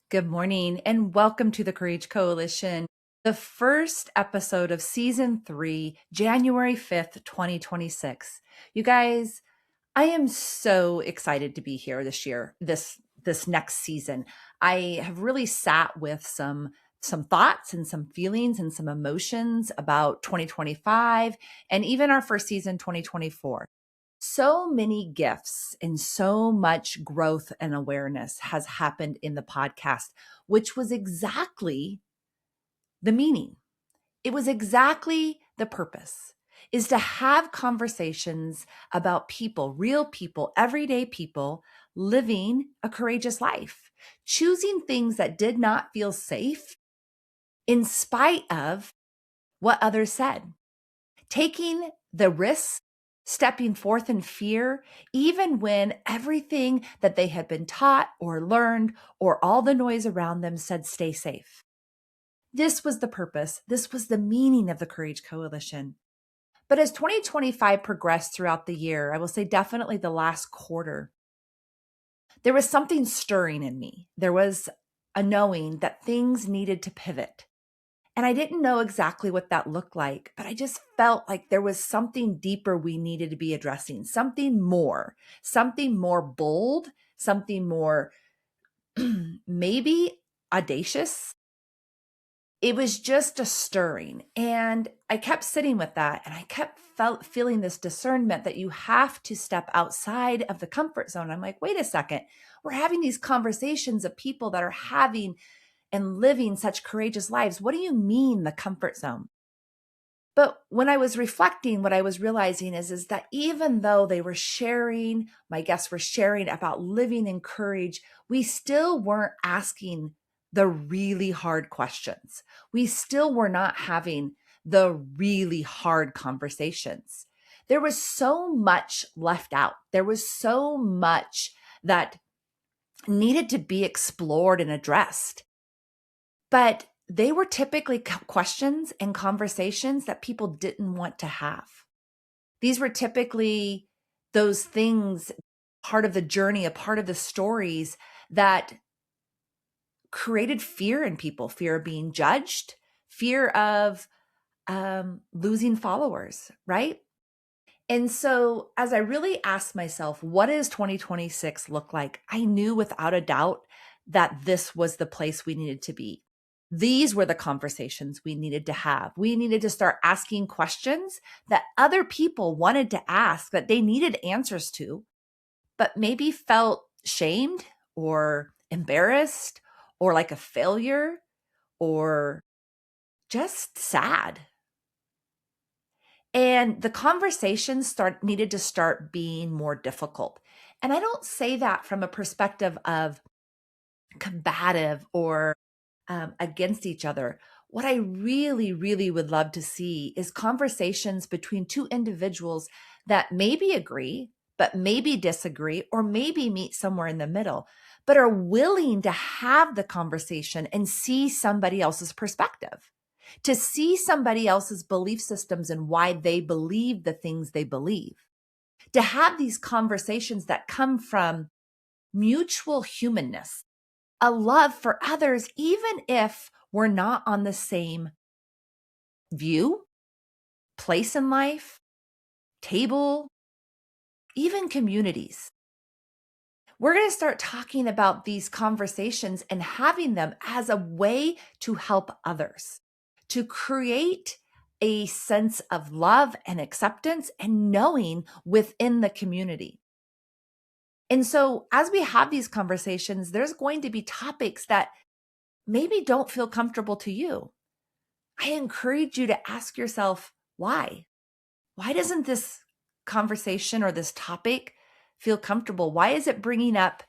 Good morning and welcome to the Courage Coalition, the first episode of season 3, January 5th, 2026. You guys, I am so excited to be here this year, this next season. I have really sat with some thoughts and some feelings and some emotions about 2025 and even our first season 2024. So many gifts and so much growth and awareness has happened in the podcast, which was exactly the meaning. It was exactly the purpose, is to have conversations about people, real people, everyday people living a courageous life, choosing things that did not feel safe in spite of what others said, taking the risks, stepping forth in fear, even when everything that they had been taught or learned or all the noise around them said, stay safe. This was the purpose. This was the meaning of the Courage Coalition. But as 2025 progressed throughout the year, I will say definitely the last quarter, there was something stirring in me. There was a knowing that things needed to pivot. And I didn't know exactly what that looked like, but I just felt like there was something deeper we needed to be addressing, something more bold, something more maybe audacious. It was just a stirring. And I kept sitting with that and I kept feeling this discernment that you have to step outside of the comfort zone. I'm like, wait a second. We're having these conversations of people that are having and living such courageous lives. What do you mean the comfort zone? But when I was reflecting, what I was realizing is that even though they were sharing, my guests were sharing about living in courage, we still weren't asking the really hard questions. We still were not having the really hard conversations. There was so much left out. There was so much that needed to be explored and addressed. But they were typically questions and conversations that people didn't want to have. These were typically those things, part of the journey, a part of the stories that created fear in people, fear of being judged, fear of losing followers, right? And so as I really asked myself, what does 2026 look like? I knew without a doubt that this was the place we needed to be. These were the conversations we needed to have. We needed to start asking questions that other people wanted to ask, that they needed answers to, but maybe felt shamed or embarrassed or like a failure or just sad. And the conversations needed to start being more difficult. And I don't say that from a perspective of combative or against each other. What I really, really would love to see is conversations between two individuals that maybe agree, but maybe disagree, or maybe meet somewhere in the middle, but are willing to have the conversation and see somebody else's perspective, to see somebody else's belief systems and why they believe the things they believe, to have these conversations that come from mutual humanness, a love for others, even if we're not on the same view, place in life, table, even communities. We're going to start talking about these conversations and having them as a way to help others, to create a sense of love and acceptance and knowing within the community. And so as we have these conversations, there's going to be topics that maybe don't feel comfortable to you. I encourage you to ask yourself, why? Why doesn't this conversation or this topic feel comfortable? Why is it bringing up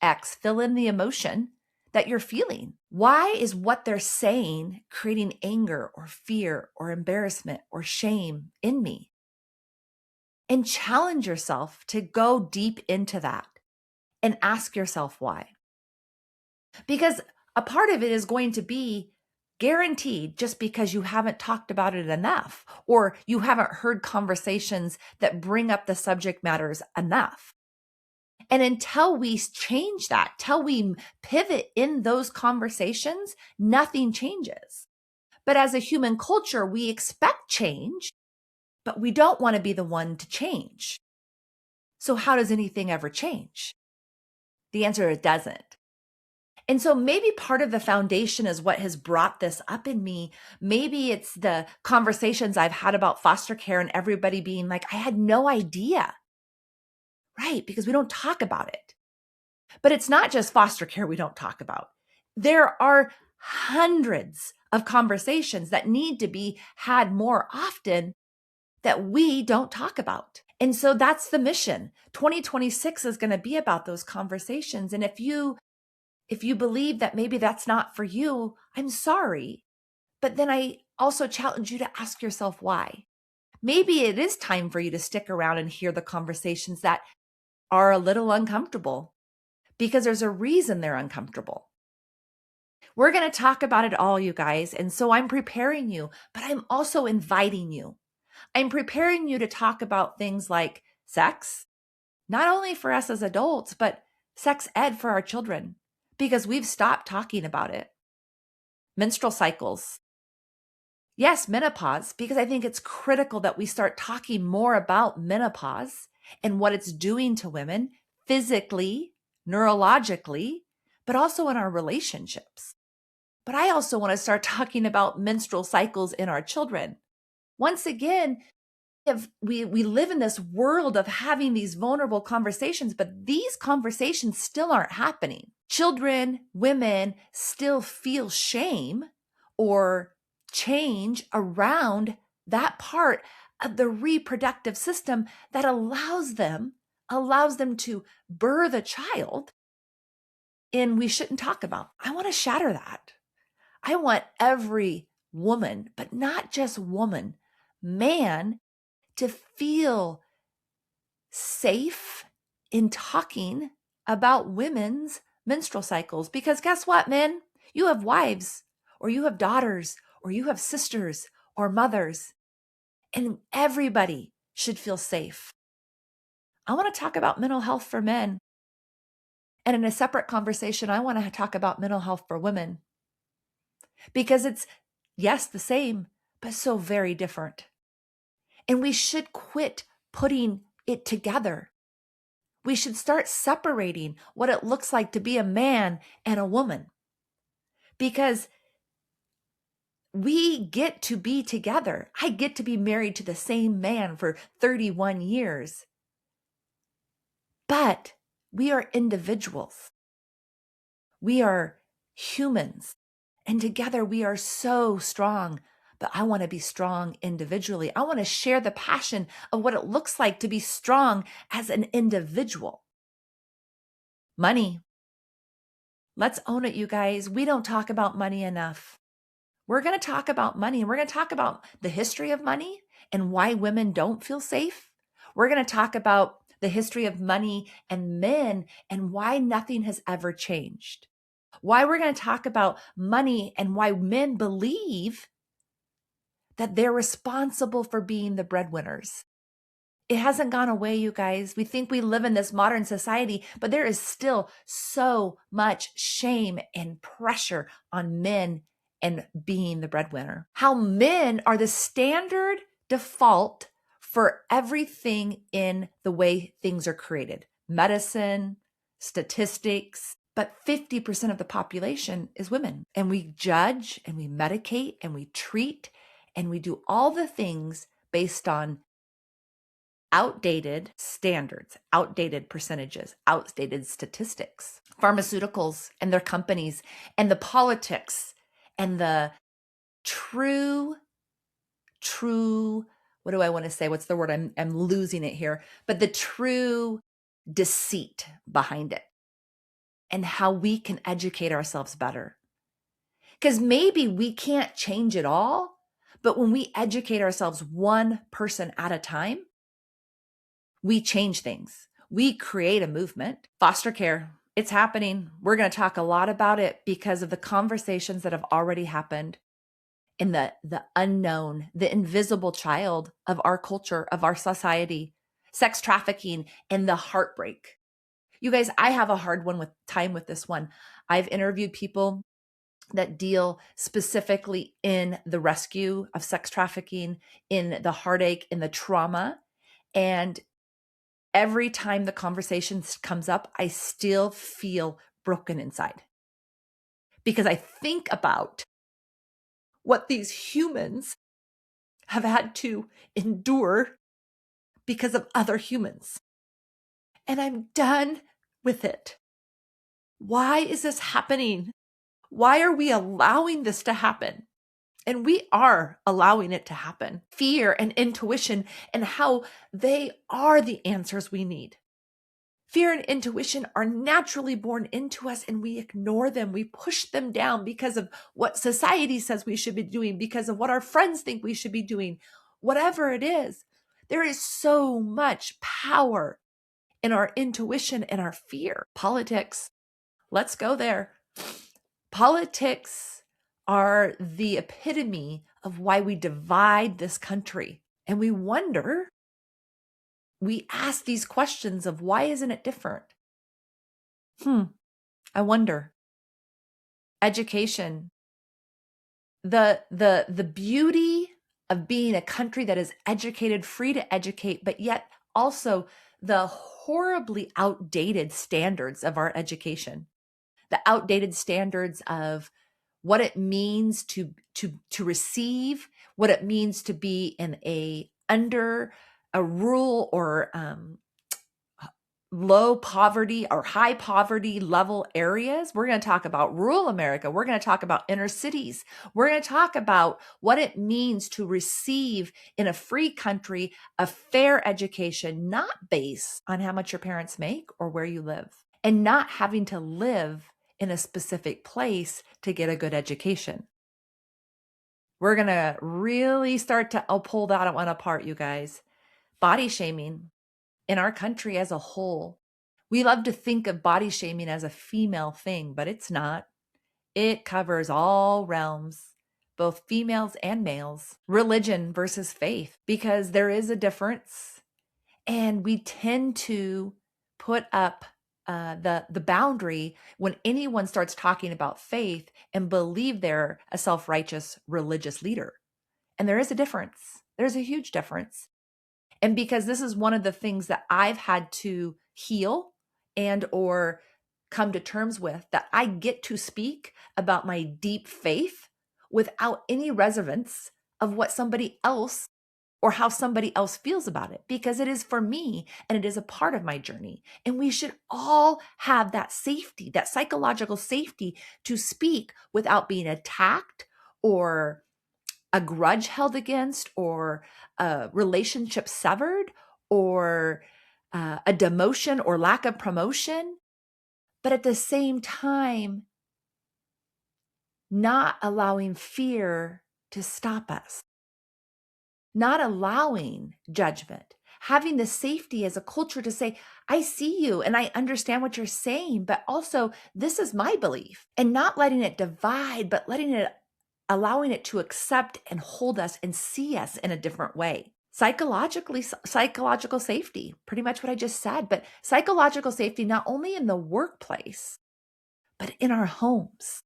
X? Fill in the emotion that you're feeling. Why is what they're saying creating anger or fear or embarrassment or shame in me? And challenge yourself to go deep into that and ask yourself why. Because a part of it is going to be guaranteed just because you haven't talked about it enough, or you haven't heard conversations that bring up the subject matters enough. And until we change that, till we pivot in those conversations, nothing changes. But as a human culture, we expect change, but we don't want to be the one to change. So how does anything ever change? The answer is it doesn't. And so maybe part of the foundation is what has brought this up in me. Maybe it's the conversations I've had about foster care and everybody being like, I had no idea. Right? Because we don't talk about it. But it's not just foster care we don't talk about. There are hundreds of conversations that need to be had more often that we don't talk about. And so that's the mission. 2026 is going to be about those conversations. And if you believe that maybe that's not for you, I'm sorry. But then I also challenge you to ask yourself why. Maybe it is time for you to stick around and hear the conversations that are a little uncomfortable, because there's a reason they're uncomfortable. We're going to talk about it all, you guys. And so I'm preparing you, but I'm also inviting you. I'm preparing you to talk about things like sex, not only for us as adults, but sex ed for our children, because we've stopped talking about it. Menstrual cycles. Yes, menopause, because I think it's critical that we start talking more about menopause and what it's doing to women physically, neurologically, but also in our relationships. But I also want to start talking about menstrual cycles in our children. Once again, if we live in this world of having these vulnerable conversations, but these conversations still aren't happening. Children, women still feel shame or change around that part of the reproductive system that allows them to birth a child, and we shouldn't talk about. I want to shatter that. I want every woman, but not just woman, man, to feel safe in talking about women's menstrual cycles. Because guess what, men? You have wives, or you have daughters, or you have sisters or mothers, and everybody should feel safe. I want to talk about mental health for men. And in a separate conversation, I want to talk about mental health for women, because it's, yes, the same, but so very different. And we should quit putting it together. We should start separating what it looks like to be a man and a woman, because we get to be together. I get to be married to the same man for 31 years, but we are individuals. We are humans, and together we are so strong. But I want to be strong individually. I want to share the passion of what it looks like to be strong as an individual. Money. Let's own it, you guys. We don't talk about money enough. We're going to talk about money, and we're going to talk about the history of money and why women don't feel safe. We're going to talk about the history of money and men and why nothing has ever changed. Why we're going to talk about money and why men believe that they're responsible for being the breadwinners. It hasn't gone away, you guys. We think we live in this modern society, but there is still so much shame and pressure on men and being the breadwinner. How men are the standard default for everything in the way things are created. Medicine, statistics, but 50% of the population is women. And we judge and we medicate and we treat and we do all the things based on outdated standards, outdated percentages, outdated statistics. Pharmaceuticals and their companies and the politics and the true, what do I want to say? What's the word? I'm losing it here. But the true deceit behind it and how we can educate ourselves better. Because maybe we can't change it all, but when we educate ourselves one person at a time, we change things. We create a movement. Foster care, it's happening. We're going to talk a lot about it because of the conversations that have already happened in the unknown, the invisible child of our culture, of our society, sex trafficking, and the heartbreak. You guys, I have a hard one with time with this one. I've interviewed people that deal specifically in the rescue of sex trafficking, in the heartache, in the trauma. And every time the conversation comes up, I still feel broken inside because I think about what these humans have had to endure because of other humans. And I'm done with it. Why is this happening? Why are we allowing this to happen? And we are allowing it to happen. Fear and intuition and how they are the answers we need. Fear and intuition are naturally born into us and we ignore them. We push them down because of what society says we should be doing, because of what our friends think we should be doing, whatever it is. There is so much power in our intuition and our fear. Politics, let's go there. Politics are the epitome of why we divide this country. And we wonder, we ask these questions of why isn't it different? I wonder. Education. The beauty of being a country that is educated, free to educate, but yet also the horribly outdated standards of our education. The outdated standards of what it means to receive, what it means to be in under a rural or low poverty or high poverty level areas. We're going to talk about rural America. We're going to talk about inner cities. We're going to talk about what it means to receive in a free country a fair education, not based on how much your parents make or where you live, and not having to live in a specific place to get a good education. We're going to really start to pull that one apart, you guys. Body shaming in our country as a whole. We love to think of body shaming as a female thing, but it's not. It covers all realms, both females and males. Religion versus faith, because there is a difference. And we tend to put up the boundary when anyone starts talking about faith and believe they're a self-righteous religious leader. And there is a difference. There's a huge difference. And because this is one of the things that I've had to heal and or come to terms with, that I get to speak about my deep faith without any reservance of what somebody else or how somebody else feels about it, because it is for me and it is a part of my journey. And we should all have that safety, that psychological safety to speak without being attacked or a grudge held against or a relationship severed or a demotion or lack of promotion. But at the same time, not allowing fear to stop us, not allowing judgment, having the safety as a culture to say, I see you and I understand what you're saying, but also this is my belief, and not letting it divide, but allowing it to accept and hold us and see us in a different way. Psychological safety, pretty much what I just said, but psychological safety, not only in the workplace, but in our homes,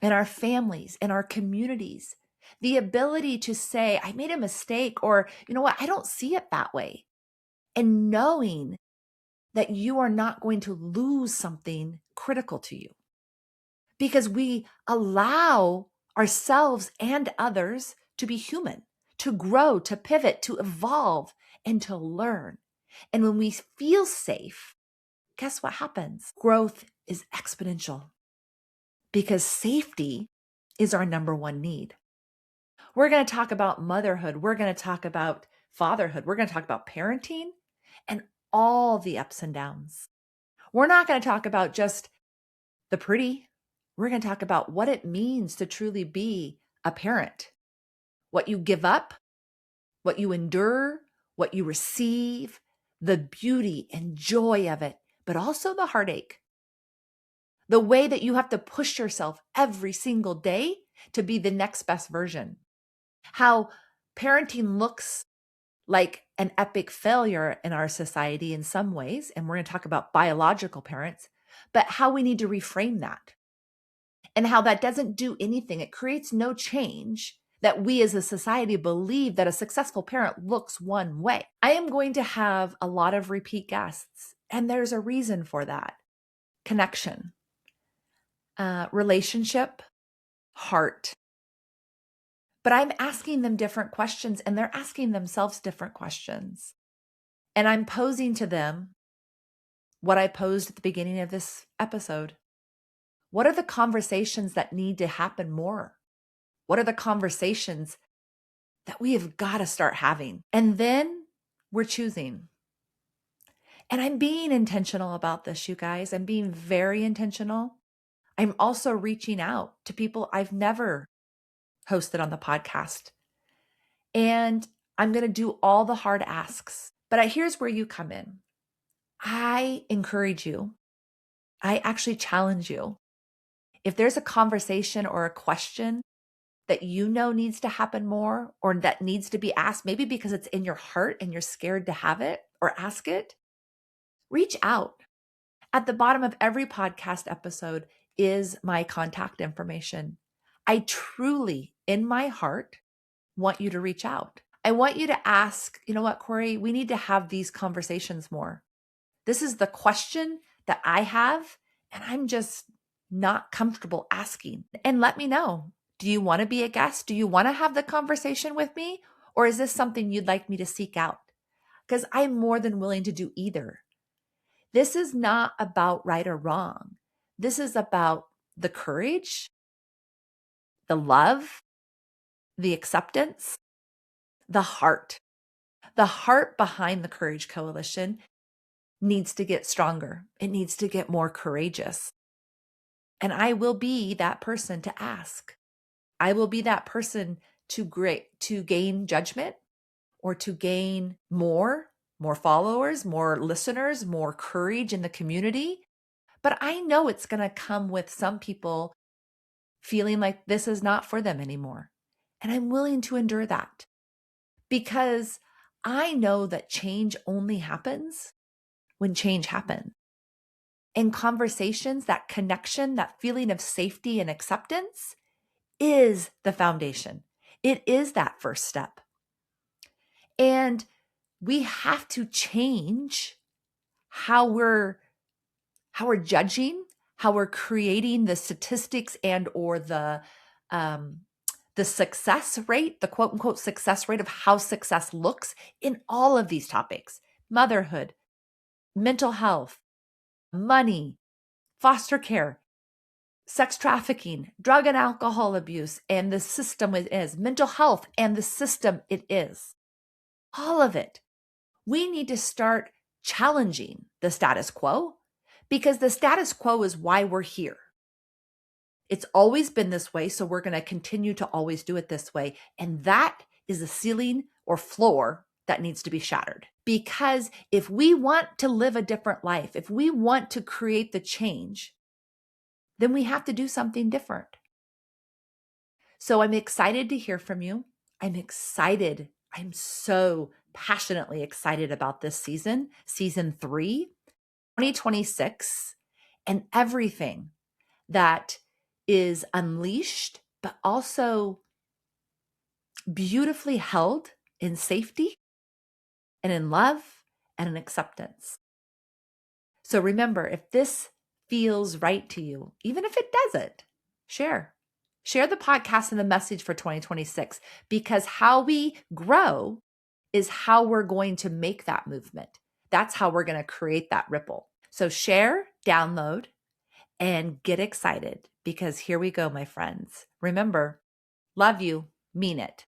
in our families, in our communities. The ability to say, I made a mistake, or you know what, I don't see it that way. And knowing that you are not going to lose something critical to you, because we allow ourselves and others to be human, to grow, to pivot, to evolve, and to learn. And when we feel safe, guess what happens? Growth is exponential, because safety is our number one need. We're going to talk about motherhood. We're going to talk about fatherhood. We're going to talk about parenting and all the ups and downs. We're not going to talk about just the pretty. We're going to talk about what it means to truly be a parent, what you give up, what you endure, what you receive, the beauty and joy of it, but also the heartache, the way that you have to push yourself every single day to be the next best version, how parenting looks like an epic failure in our society in some ways. And we're going to talk about biological parents, but how we need to reframe that and how that doesn't do anything. It creates no change that we as a society believe that a successful parent looks one way. I am going to have a lot of repeat guests, and there's a reason for that. Connection, relationship, heart. But I'm asking them different questions, and they're asking themselves different questions. And I'm posing to them what I posed at the beginning of this episode. What are the conversations that need to happen more? What are the conversations that we have got to start having? And then we're choosing. And I'm being intentional about this, you guys. I'm being very intentional. I'm also reaching out to people I've never hosted on the podcast. And I'm going to do all the hard asks. But here's where you come in. I encourage you. I actually challenge you. If there's a conversation or a question that you know needs to happen more or that needs to be asked, maybe because it's in your heart and you're scared to have it or ask it, reach out. At the bottom of every podcast episode is my contact information. I truly, in my heart, want you to reach out. I want you to ask, you know what, Corey, we need to have these conversations more. This is the question that I have, and I'm just not comfortable asking. And let me know. Do you want to be a guest? Do you want to have the conversation with me? Or is this something you'd like me to seek out? Because I'm more than willing to do either. This is not about right or wrong. This is about the courage, the love, the acceptance, the heart. The heart behind the Courage Coalition needs to get stronger. It needs to get more courageous. And I will be that person to ask. I will be that person to gain judgment or to gain more followers, more listeners, more courage in the community. But I know it's going to come with some people feeling like this is not for them anymore. And I'm willing to endure that because I know that change only happens when change happens. And conversations, that connection, that feeling of safety and acceptance is the foundation. It is that first step. And we have to change how we're judging, how we're creating the statistics and or the success rate, the quote unquote success rate of how success looks in all of these topics: motherhood, mental health, money, foster care, sex trafficking, drug and alcohol abuse, and the system it is, mental health and the system it is. All of it. We need to start challenging the status quo because the status quo is why we're here. It's always been this way, so we're going to continue to always do it this way. And that is a ceiling or floor that needs to be shattered. Because if we want to live a different life, if we want to create the change, then we have to do something different. So I'm excited to hear from you. I'm excited. I'm so passionately excited about this season 3, 2026, and everything that is unleashed, but also beautifully held in safety and in love and in acceptance. So remember, if this feels right to you, even if it doesn't, share the podcast and the message for 2026, because how we grow is how we're going to make that movement. That's how we're going to create that ripple. So share, download, and get excited, because here we go, my friends. Remember, love you, mean it.